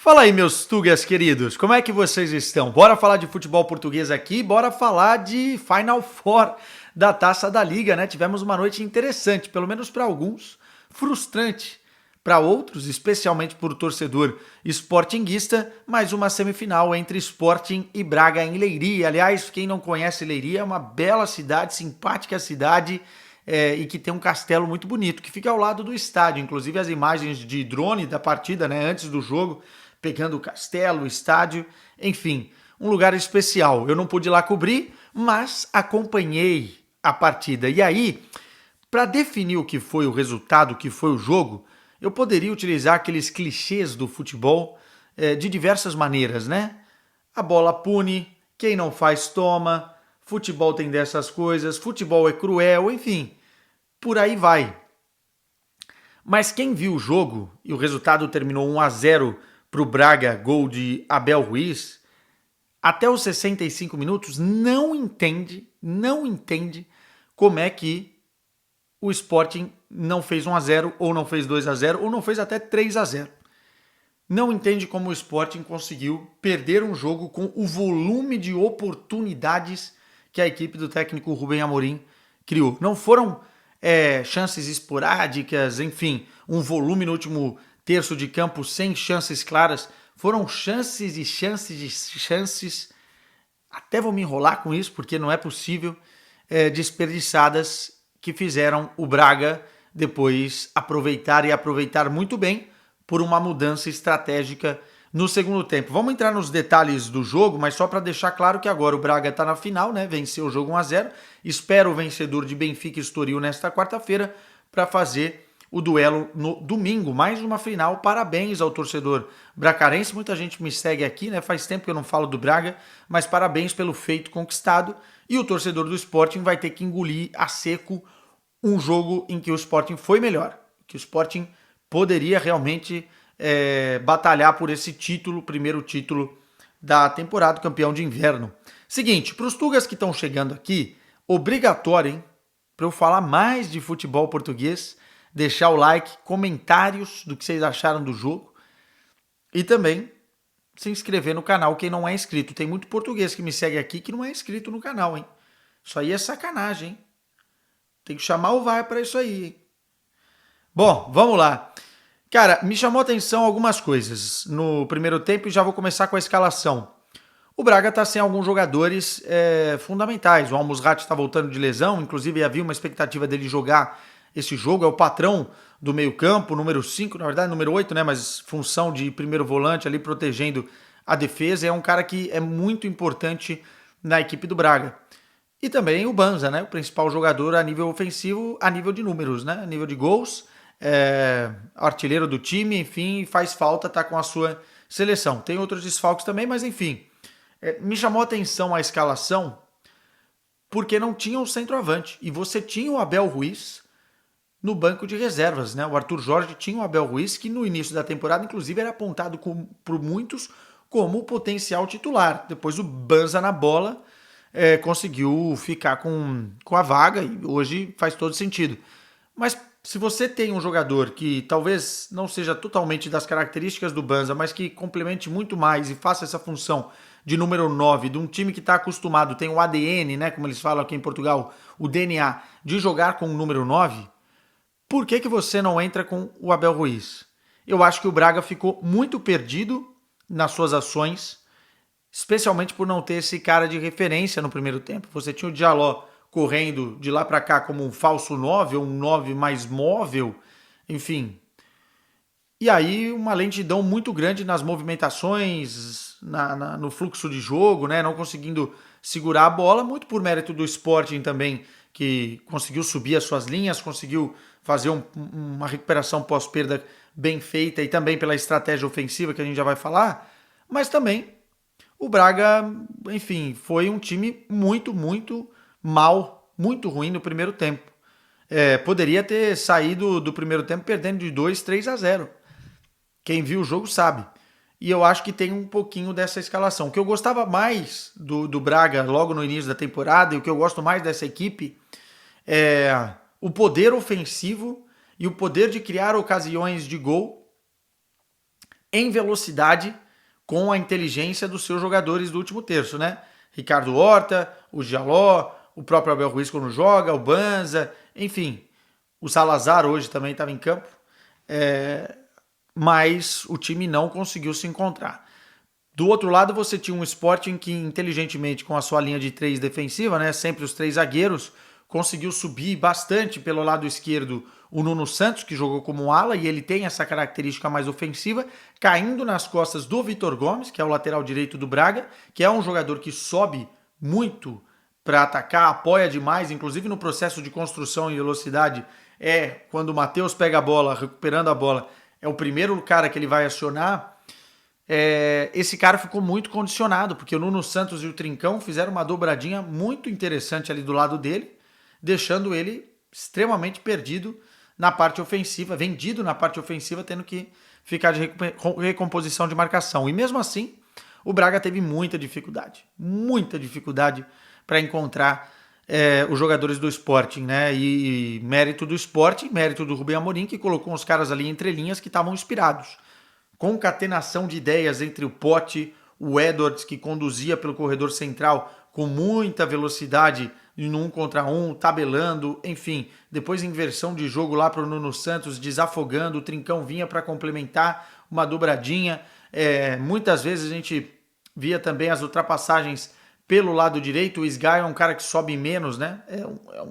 Fala aí, meus tugas queridos, como é que vocês estão? Bora falar de futebol português aqui, bora falar de Final Four da Taça da Liga, né? Tivemos uma noite interessante, pelo menos para alguns, frustrante para outros, especialmente por torcedor sportinguista, mais uma semifinal entre Sporting e Braga em Leiria. Aliás, quem não conhece Leiria, é uma bela cidade, simpática cidade, e que tem um castelo muito bonito, que fica ao lado do estádio. Inclusive as imagens de drone da partida, né, antes do jogo, pegando o castelo, o estádio, enfim, um lugar especial. Eu não pude ir lá cobrir, mas acompanhei a partida. E aí, para definir o que foi o resultado, o que foi o jogo, eu poderia utilizar aqueles clichês do futebol de diversas maneiras, né? A bola pune, quem não faz toma, futebol tem dessas coisas, futebol é cruel, enfim, por aí vai. Mas quem viu o jogo e o resultado terminou 1-0 para o Braga, gol de Abel Ruiz, até os 65 minutos não entende como é que o Sporting não fez 1-0 ou não fez 2-0 ou não fez até 3-0. Não entende como o Sporting conseguiu perder um jogo com o volume de oportunidades que a equipe do técnico Rubem Amorim criou. Não foram chances esporádicas, enfim, um volume no último terço de campo sem chances claras. Foram chances e chances e chances, até vou me enrolar com isso, porque não é possível, desperdiçadas, que fizeram o Braga depois aproveitar muito bem por uma mudança estratégica no segundo tempo. Vamos entrar nos detalhes do jogo, mas só para deixar claro que agora o Braga está na final, né? Venceu o jogo 1-0. Espero o vencedor de Benfica e Estoril nesta quarta-feira para fazer o duelo no domingo. Mais uma final. Parabéns ao torcedor bracarense. Muita gente me segue aqui, né? Faz tempo que eu não falo do Braga, mas parabéns pelo feito conquistado. E o torcedor do Sporting vai ter que engolir a seco um jogo em que o Sporting foi melhor, que o Sporting poderia realmente batalhar por esse título, primeiro título da temporada, campeão de inverno. Seguinte, para os tugas que estão chegando aqui, obrigatório, hein? Para eu falar mais de futebol português, deixar o like, comentários do que vocês acharam do jogo e também se inscrever no canal quem não é inscrito. Tem muito português que me segue aqui que não é inscrito no canal, hein? Isso aí é sacanagem, hein? Tem que chamar o VAR para isso aí, hein? Bom, vamos lá. Cara, me chamou a atenção algumas coisas no primeiro tempo e já vou começar com a escalação. O Braga está sem alguns jogadores fundamentais. O Al-Musrati está voltando de lesão, inclusive havia uma expectativa dele jogar esse jogo. É o patrão do meio-campo, número 5, na verdade, número 8, né? Mas função de primeiro volante ali protegendo a defesa. É um cara que é muito importante na equipe do Braga. E também o Banza, né? O principal jogador a nível ofensivo, a nível de números, né? A nível de gols, artilheiro do time, enfim, faz falta, tá com a sua seleção. Tem outros desfalques também, mas enfim. Me chamou a atenção a escalação porque não tinha o centroavante. E você tinha o Abel Ruiz no banco de reservas, né? O Arthur Jorge tinha o Abel Ruiz, que no início da temporada, inclusive, era apontado por muitos como o potencial titular. Depois o Banza na bola conseguiu ficar com a vaga e hoje faz todo sentido. Mas se você tem um jogador que talvez não seja totalmente das características do Banza, mas que complemente muito mais e faça essa função de número 9 de um time que está acostumado, tem o ADN, né, como eles falam aqui em Portugal, o DNA, de jogar com o número 9, por que você não entra com o Abel Ruiz? Eu acho que o Braga ficou muito perdido nas suas ações, especialmente por não ter esse cara de referência no primeiro tempo. Você tinha o Diallo correndo de lá para cá como um falso 9, ou um 9 mais móvel, enfim. E aí uma lentidão muito grande nas movimentações, no fluxo de jogo, né? Não conseguindo segurar a bola, muito por mérito do Sporting também, que conseguiu subir as suas linhas, conseguiu fazer uma recuperação pós-perda bem feita e também pela estratégia ofensiva que a gente já vai falar, mas também o Braga, enfim, foi um time muito mal, muito ruim no primeiro tempo. Poderia ter saído do primeiro tempo perdendo de 2-3-0. Quem viu o jogo sabe. E eu acho que tem um pouquinho dessa escalação. O que eu gostava mais do Braga logo no início da temporada e o que eu gosto mais dessa equipe é o poder ofensivo e o poder de criar ocasiões de gol em velocidade com a inteligência dos seus jogadores do último terço, né? Ricardo Horta, o Jaló, o próprio Abel Ruiz quando joga, o Banza, enfim. O Salazar hoje também estava em campo, mas o time não conseguiu se encontrar. Do outro lado, você tinha um Sporting que, inteligentemente, com a sua linha de 3 defensiva, né, sempre os 3 zagueiros, conseguiu subir bastante pelo lado esquerdo o Nuno Santos, que jogou como ala, e ele tem essa característica mais ofensiva, caindo nas costas do Vitor Gomes, que é o lateral direito do Braga, que é um jogador que sobe muito para atacar, apoia demais, inclusive no processo de construção e velocidade, quando o Matheus pega a bola, recuperando a bola, é o primeiro cara que ele vai acionar. Esse cara ficou muito condicionado, porque o Nuno Santos e o Trincão fizeram uma dobradinha muito interessante ali do lado dele, deixando ele extremamente perdido na parte ofensiva, vendido na parte ofensiva, tendo que ficar de recomposição de marcação. E mesmo assim, o Braga teve muita dificuldade para encontrar os jogadores do Sporting, né? E mérito do Sporting, mérito do Rubem Amorim, que colocou os caras ali entre linhas que estavam inspirados. Concatenação de ideias entre o Pote, o Edwards, que conduzia pelo corredor central com muita velocidade no 1 contra 1, tabelando, enfim. Depois inversão de jogo lá para o Nuno Santos, desafogando, o Trincão vinha para complementar, uma dobradinha. Muitas vezes a gente via também as ultrapassagens pelo lado direito. O Sky é um cara que sobe menos, né? É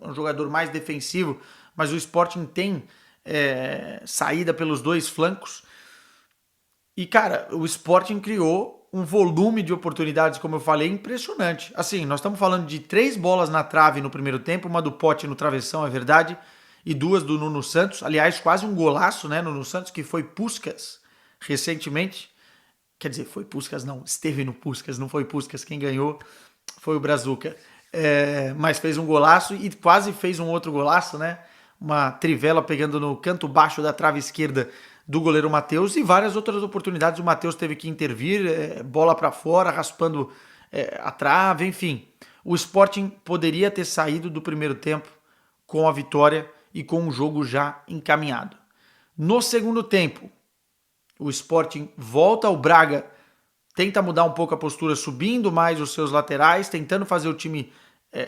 um jogador mais defensivo, mas o Sporting tem saída pelos dois flancos. E, cara, o Sporting criou um volume de oportunidades, como eu falei, impressionante. Assim, nós estamos falando de 3 bolas na trave no primeiro tempo, uma do Pote no travessão, é verdade, e 2 do Nuno Santos. Aliás, quase um golaço, né, Nuno Santos, que foi Puskás recentemente. Quer dizer, foi Puskás não, esteve no Puskás, não foi Puskás. Quem ganhou foi o Brazuca. Mas fez um golaço e quase fez um outro golaço, né? Uma trivela pegando no canto baixo da trave esquerda do goleiro Matheus, e várias outras oportunidades o Matheus teve que intervir, bola para fora, raspando a trave, enfim. O Sporting poderia ter saído do primeiro tempo com a vitória e com o jogo já encaminhado. No segundo tempo, o Sporting volta ao Braga, tenta mudar um pouco a postura, subindo mais os seus laterais, tentando fazer o time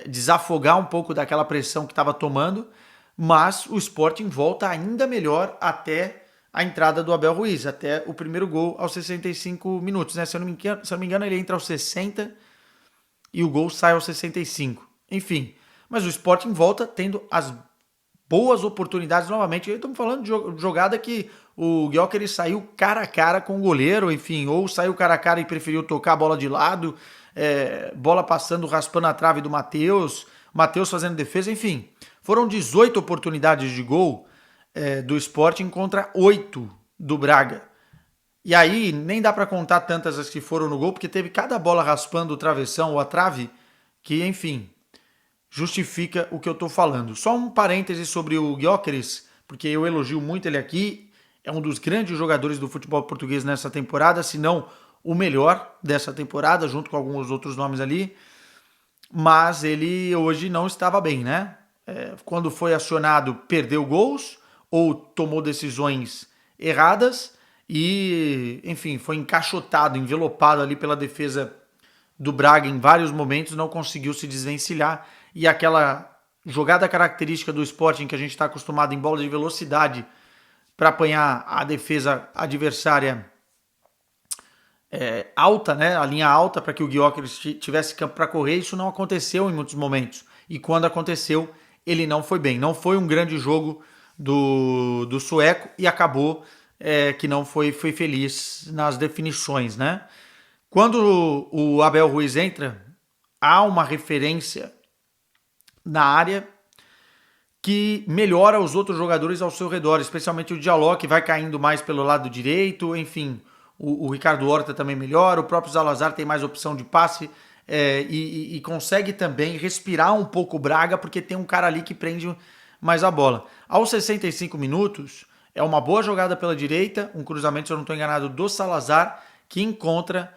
desafogar um pouco daquela pressão que estava tomando, mas o Sporting volta ainda melhor até a entrada do Abel Ruiz, até o primeiro gol aos 65 minutos. Né? Se eu não me engano, ele entra aos 60 e o gol sai aos 65. Enfim, mas o Sporting volta tendo as boas oportunidades novamente. Estamos falando de jogada que o Gyökeres saiu cara a cara com o goleiro, enfim, ou saiu cara a cara e preferiu tocar a bola de lado, bola passando, raspando a trave do Matheus fazendo defesa, enfim. Foram 18 oportunidades de gol do Sporting contra 8 do Braga. E aí nem dá para contar tantas as que foram no gol, porque teve cada bola raspando o travessão ou a trave, que, enfim, justifica o que eu tô falando. Só um parêntese sobre o Gyökeres, porque eu elogio muito ele aqui, é um dos grandes jogadores do futebol português nessa temporada, se não o melhor dessa temporada, junto com alguns outros nomes ali, mas ele hoje não estava bem, né? Quando foi acionado, perdeu gols, ou tomou decisões erradas e, enfim, foi encaixotado, envelopado ali pela defesa do Braga em vários momentos, não conseguiu se desvencilhar, e aquela jogada característica do Sporting que a gente está acostumado em bola de velocidade para apanhar a defesa adversária alta, né, a linha alta, para que o Gyökeres tivesse campo para correr, isso não aconteceu em muitos momentos, e quando aconteceu, ele não foi bem, não foi um grande jogo do sueco, e acabou que não foi feliz nas definições, né? Quando o Abel Ruiz entra, há uma referência na área que melhora os outros jogadores ao seu redor, especialmente o Jaló, que vai caindo mais pelo lado direito, enfim, o Ricardo Horta também melhora, o próprio Salazar tem mais opção de passe, e consegue também respirar um pouco o Braga, porque tem um cara ali que prende mais a bola. Aos 65 minutos, é uma boa jogada pela direita, um cruzamento, se eu não estou enganado, do Salazar, que encontra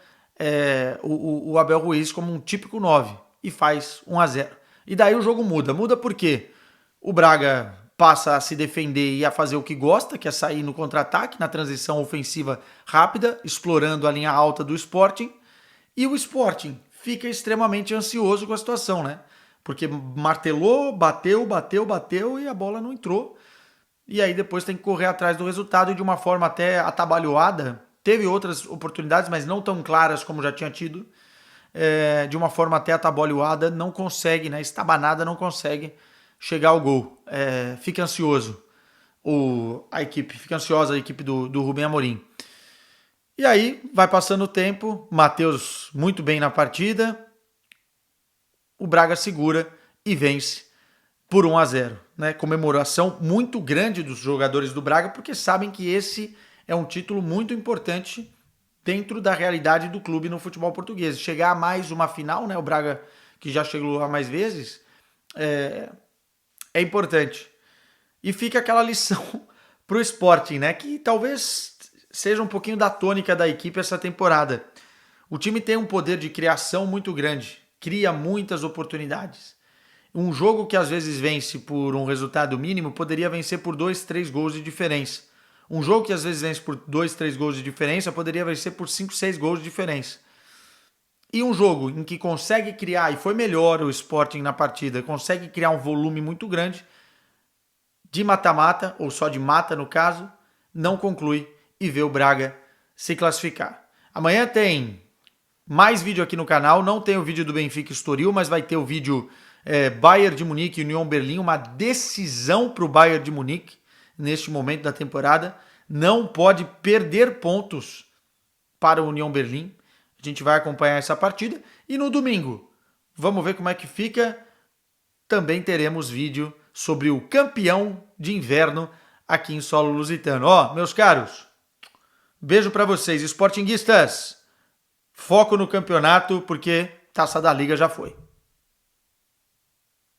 o Abel Ruiz como um típico 9 e faz 1-0. E daí o jogo muda. Muda porque o Braga passa a se defender e a fazer o que gosta, que é sair no contra-ataque, na transição ofensiva rápida, explorando a linha alta do Sporting. E o Sporting fica extremamente ansioso com a situação, né? Porque martelou, bateu e a bola não entrou. E aí depois tem que correr atrás do resultado e de uma forma até atabalhoada. Teve outras oportunidades, mas não tão claras como já tinha tido. De uma forma até atabalhoada, não consegue, né? Estabanada, não consegue chegar ao gol. Fica ansioso a equipe, fica ansiosa a equipe do Rubem Amorim. E aí vai passando o tempo, Matheus muito bem na partida, o Braga segura e vence por 1-0. Né? Comemoração muito grande dos jogadores do Braga, porque sabem que esse é um título muito importante dentro da realidade do clube no futebol português. Chegar a mais uma final, né? O Braga, que já chegou a mais vezes, é importante. E fica aquela lição pro Sporting, né? Que talvez seja um pouquinho da tônica da equipe essa temporada. O time tem um poder de criação muito grande, cria muitas oportunidades. Um jogo que às vezes vence por um resultado mínimo poderia vencer por 2, 3 gols de diferença. Um jogo que às vezes vence por 2, 3 gols de diferença poderia vencer por 5, 6 gols de diferença. E um jogo em que consegue criar, e foi melhor o Sporting na partida, consegue criar um volume muito grande, de mata-mata, ou só de mata no caso, não conclui e vê o Braga se classificar. Amanhã tem mais vídeo aqui no canal, não tem o vídeo do Benfica Estoril, mas vai ter o vídeo Bayern de Munique e Union Berlim, uma decisão para o Bayern de Munique neste momento da temporada. Não pode perder pontos para o Union Berlim. A gente vai acompanhar essa partida. E no domingo, vamos ver como é que fica. Também teremos vídeo sobre o campeão de inverno aqui em solo lusitano. Meus caros, beijo para vocês, sportinguistas. Foco no campeonato, porque Taça da Liga já foi.